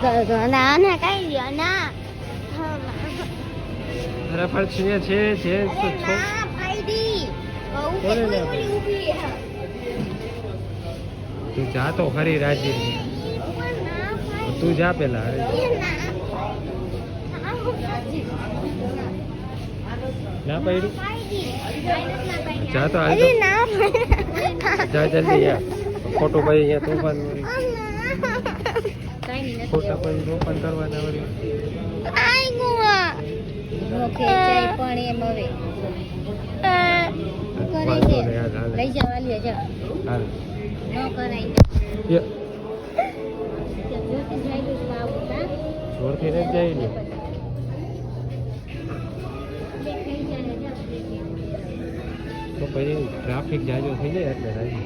આને કઈ લ્યો ના રફળ છે જે તો છો ના ફાઈડી કોને લે? ઊભી તું જા તો ખરી રાજી તું જા પેલા ના પડી જા તો હાલ તો જા જલ્દી યાર ખોટું ભાઈ અહીંયા તોફાન કરી ખોટા પછી તોફાન કરવાના વળી પણ એમ હવે વાંધો નહીં, હાલ હાલ લઈ જાવ આલિયા જા હાલ ન કરાય ય, જોતી જાય તો આવું ના જોરથી નથી જાય ને તો પછી ટ્રાફિક જાજો થઈ જાય એટલે રાજી